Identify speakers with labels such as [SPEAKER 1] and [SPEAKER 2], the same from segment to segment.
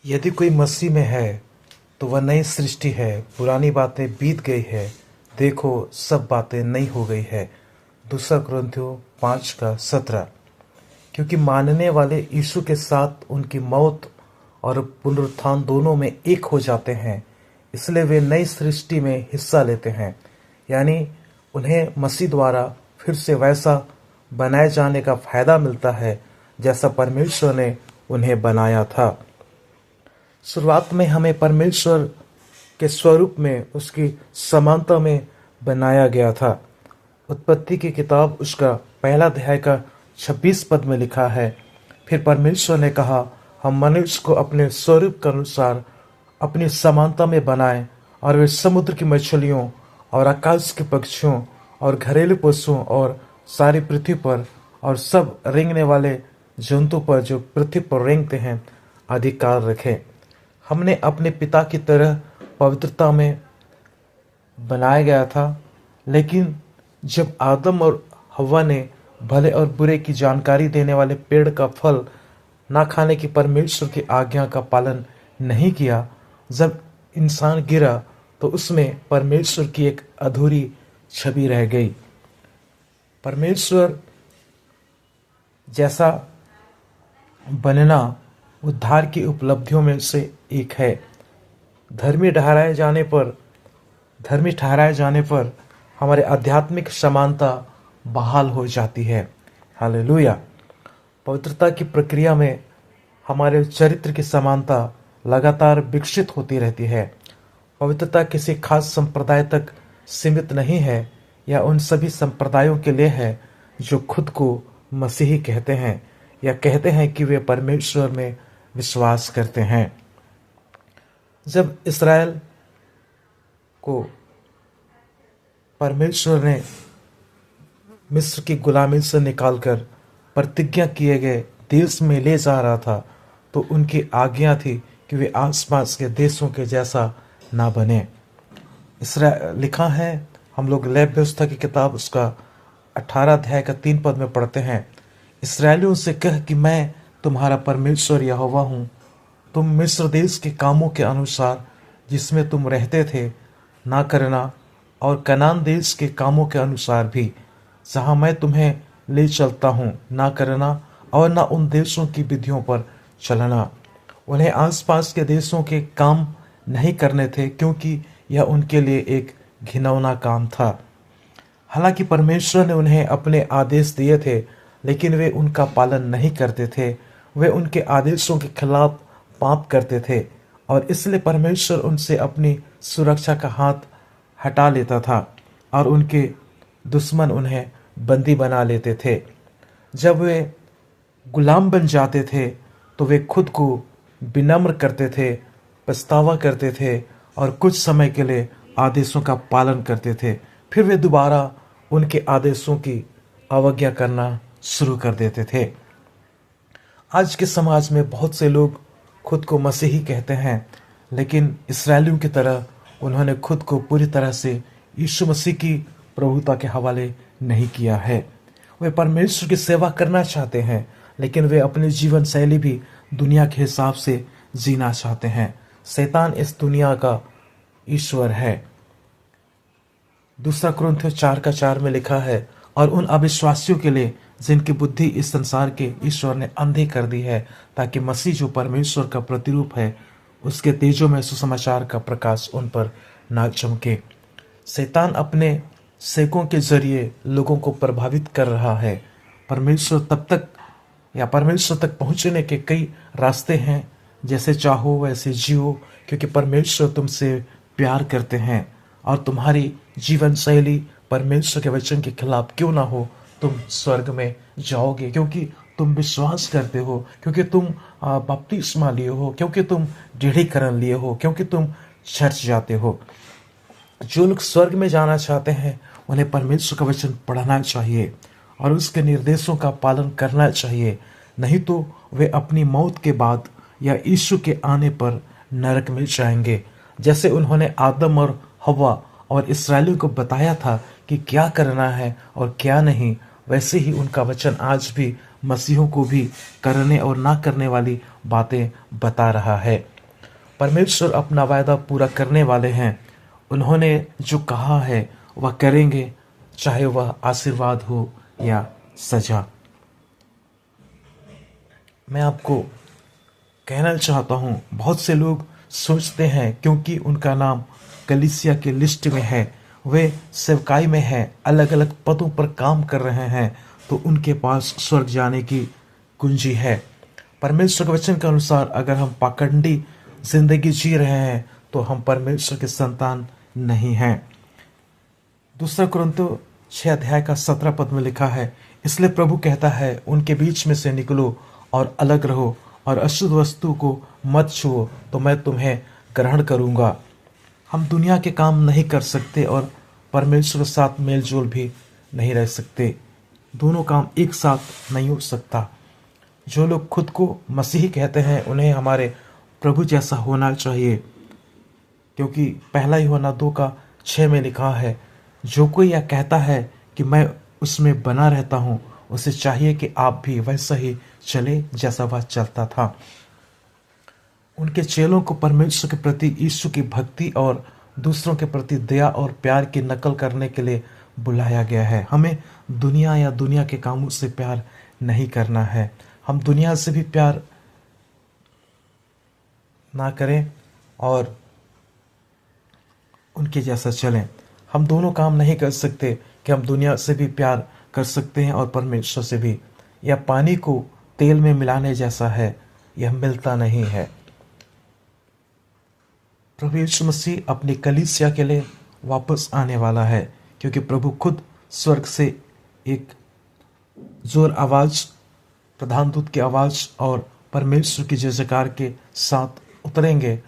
[SPEAKER 1] यदि कोई मसीह में है तो वह नई सृष्टि है, पुरानी बातें बीत गई है, देखो सब बातें नई हो गई है। दूसरा कुरिन्थियों 5:17। क्योंकि मानने वाले यीशु के साथ उनकी मौत और पुनरुत्थान दोनों में एक हो जाते हैं, इसलिए वे नई सृष्टि में हिस्सा लेते हैं। यानी उन्हें मसीह द्वारा फिर से वैसा बनाए जाने का फायदा मिलता है जैसा परमेश्वर ने उन्हें बनाया था। शुरुआत में हमें परमेश्वर के स्वरूप में, उसकी समानता में बनाया गया था। उत्पत्ति की किताब उसका 1 अध्याय का 26 पद में लिखा है, फिर परमेश्वर ने कहा, हम मनुष्य को अपने स्वरूप के अनुसार अपनी समानता में बनाएं और वे समुद्र की मछलियों और आकाश के पक्षियों और घरेलू पशुओं और सारी पृथ्वी पर और सब रेंगने वाले जंतु पर जो पृथ्वी पर रेंगते हैं अधिकार रखें। हमने अपने पिता की तरह पवित्रता में बनाया गया था, लेकिन जब आदम और हव्वा ने भले और बुरे की जानकारी देने वाले पेड़ का फल ना खाने की परमेश्वर की आज्ञा का पालन नहीं किया, जब इंसान गिरा तो उसमें परमेश्वर की एक अधूरी छवि रह गई। परमेश्वर जैसा बनना उद्धार की उपलब्धियों में से एक है। धर्मी ठहराए जाने पर हमारे आध्यात्मिक समानता बहाल हो जाती है। हालेलुया। पवित्रता की प्रक्रिया में हमारे चरित्र की समानता लगातार विकसित होती रहती है। पवित्रता किसी खास संप्रदाय तक सीमित नहीं है या उन सभी संप्रदायों के लिए है जो खुद को मसीही कहते हैं या कहते हैं कि वे परमेश्वर में विश्वास करते हैं। जब इस्राएल को परमेश्वर ने मिस्र की गुलामी से निकालकर प्रतिज्ञा किए गए देश में ले जा रहा था, तो उनकी आज्ञा थी कि वे आसपास के देशों के जैसा ना बने। लिखा है, हम लोग लेव व्यवस्था की किताब उसका 18 अध्याय का 3 पद में पढ़ते हैं, इस्राएलियों से कह कि मैं तुम्हारा परमेश्वर यहोवा हूँ। तुम मिस्र देश के कामों के अनुसार जिसमें तुम रहते थे ना करना, और कनान देश के कामों के अनुसार भी जहाँ मैं तुम्हें ले चलता हूँ ना करना, और ना उन देशों की विधियों पर चलना। उन्हें आसपास के देशों के काम नहीं करने थे, क्योंकि यह उनके लिए एक घिनौना काम था। हालांकि परमेश्वर ने उन्हें अपने आदेश दिए थे, लेकिन वे उनका पालन नहीं करते थे। वे उनके आदेशों के खिलाफ पाप करते थे और इसलिए परमेश्वर उनसे अपनी सुरक्षा का हाथ हटा लेता था और उनके दुश्मन उन्हें बंदी बना लेते थे। जब वे गुलाम बन जाते थे तो वे खुद को विनम्र करते थे, पछतावा करते थे और कुछ समय के लिए आदेशों का पालन करते थे। फिर वे दोबारा उनके आदेशों की अवज्ञा करना शुरू कर देते थे। आज के समाज में बहुत से लोग खुद को मसीही कहते हैं, लेकिन इस्राएलियों की तरह उन्होंने खुद को पूरी तरह से यीशु मसीह की प्रभुता के हवाले नहीं किया है। वे परमेश्वर की सेवा करना चाहते हैं, लेकिन वे अपनी जीवन शैली भी दुनिया के हिसाब से जीना चाहते हैं। शैतान इस दुनिया का ईश्वर है। दूसरा कुरिन्थियों 4:4 में लिखा है, और उन अविश्वासियों के लिए जिनकी बुद्धि इस संसार के ईश्वर ने अंधी कर दी है, ताकि मसीह जो परमेश्वर का प्रतिरूप है उसके तेजों में सुसमाचार का प्रकाश उन पर ना चमके। शैतान अपने सेकों के जरिए लोगों को प्रभावित कर रहा है। परमेश्वर तक पहुंचने के कई रास्ते हैं। जैसे चाहो वैसे जियो, क्योंकि परमेश्वर तुमसे प्यार करते हैं और तुम्हारी जीवन शैली परमेश्वर के वचन के खिलाफ क्यों ना हो, तुम स्वर्ग में जाओगे, क्योंकि तुम विश्वास करते हो, क्योंकि तुम बपतिस्मा लिए हो, क्योंकि तुम दृढ़ीकरण लिए हो, क्योंकि तुम चर्च जाते हो। जो लोग स्वर्ग में जाना चाहते हैं उन्हें परमेश्वर का वचन पढ़ना चाहिए और उसके निर्देशों का पालन करना चाहिए, नहीं तो वे अपनी मौत के बाद या यीशु के आने पर नरक में जाएंगे। जैसे उन्होंने आदम और हव्वा और इस्राएलियों को बताया था कि क्या करना है और क्या नहीं, वैसे ही उनका वचन आज भी मसीहों को भी करने और ना करने वाली बातें बता रहा है। परमेश्वर अपना वायदा पूरा करने वाले हैं। उन्होंने जो कहा है वह करेंगे, चाहे वह आशीर्वाद हो या सजा। मैं आपको कहना चाहता हूँ, बहुत से लोग सोचते हैं क्योंकि उनका नाम कलीसिया की लिस्ट में है, वे सेवकाई में है, अलग अलग पदों पर काम कर रहे हैं, तो उनके पास स्वर्ग जाने की कुंजी है। परमेश्वर के वचन के अनुसार अगर हम पाखंडी जिंदगी जी रहे हैं तो हम परमेश्वर के संतान नहीं हैं। दूसरा कुरिन्थियों 6 अध्याय का 17 पद में लिखा है, इसलिए प्रभु कहता है, उनके बीच में से निकलो और अलग रहो और अशुद्ध वस्तु को मत छुओ, तो मैं तुम्हें ग्रहण करूंगा। हम दुनिया के काम नहीं कर सकते और परमेश्वर के साथ मेल जोल भी नहीं रह सकते। दोनों काम एक साथ नहीं हो सकता। जो लोग खुद को मसीही कहते हैं उन्हें हमारे प्रभु जैसा होना चाहिए, क्योंकि पहला यूहन्ना 2:6 में लिखा है, जो कोई यह कहता है कि मैं उसमें बना रहता हूँ, उसे चाहिए कि आप भी वैसा ही चले जैसा वह चलता था। उनके चेलों को परमेश्वर के प्रति यीशु की भक्ति और दूसरों के प्रति दया और प्यार की नकल करने के लिए बुलाया गया है। हमें दुनिया या दुनिया के कामों से प्यार नहीं करना है। हम दुनिया से भी प्यार ना करें और उनके जैसा चलें। हम दोनों काम नहीं कर सकते कि हम दुनिया से भी प्यार कर सकते हैं और परमेश्वर से भी। यह पानी को तेल में मिलाने जैसा है, यह मिलता नहीं है। प्रभु यीशु मसीह अपनी कलीसिया के लिए वापस आने वाला है, क्योंकि प्रभु खुद स्वर्ग से एक जोर आवाज, प्रधान दूत की आवाज और परमेश्वर की जय जयकार के साथ उतरेंगे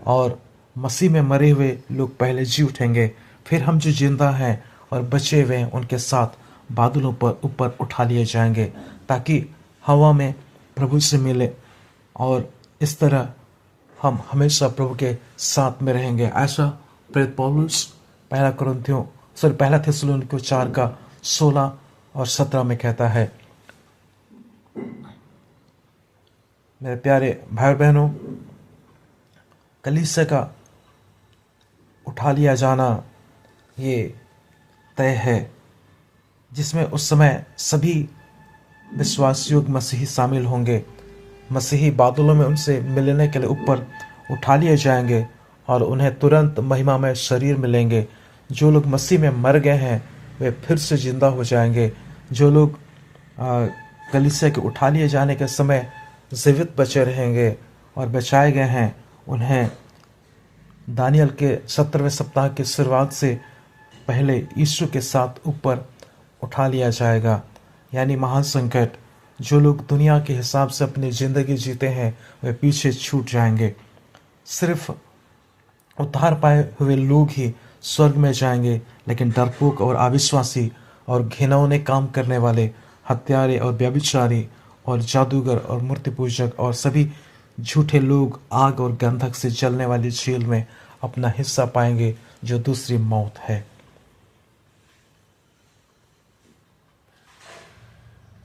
[SPEAKER 1] और मसीह में मरे हुए लोग पहले जी उठेंगे। फिर हम जो जिंदा हैं और बचे हुए हैं उनके साथ बादलों पर ऊपर उठा लिए जाएंगे, ताकि हवा में प्रभु से मिले और इस तरह हम हमेशा प्रभु के साथ में रहेंगे। ऐसा प्रेरित पौलुस पहला थिस्सलुनीकियों 4:16 और 17 में कहता है। मेरे प्यारे भाई बहनों, कलीसिया का उठा लिया जाना ये तय है, जिसमें उस समय सभी विश्वासयोग्य मसीही शामिल होंगे। मसीही बादलों में उनसे मिलने के लिए ऊपर उठा लिए जाएंगे और उन्हें तुरंत महिमा में शरीर मिलेंगे। जो लोग मसीह में मर गए हैं वे फिर से जिंदा हो जाएंगे। जो लोग कलीसिया के उठा लिए जाने के समय जीवित बचे रहेंगे और बचाए गए हैं, उन्हें दानियल के 17वें सप्ताह की शुरुआत से पहले यीशु के साथ ऊपर उठा लिया जाएगा, यानी महान संकट। जो लोग दुनिया के हिसाब से अपनी जिंदगी जीते हैं वे पीछे छूट जाएंगे। सिर्फ उद्धार पाए हुए लोग ही स्वर्ग में जाएंगे, लेकिन डरपोक और अविश्वासी और घिनौने काम करने वाले, हत्यारे और व्यभिचारी और जादूगर और मूर्ति पूजक और सभी झूठे लोग आग और गंधक से जलने वाली झील में अपना हिस्सा पाएंगे, जो दूसरी मौत है।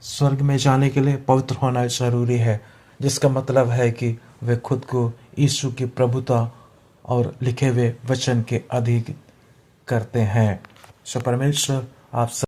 [SPEAKER 1] स्वर्ग में जाने के लिए पवित्र होना जरूरी है, जिसका मतलब है कि वे खुद को यीशु की प्रभुता और लिखे हुए वचन के अधीन करते हैं। सो परमेश्वर आप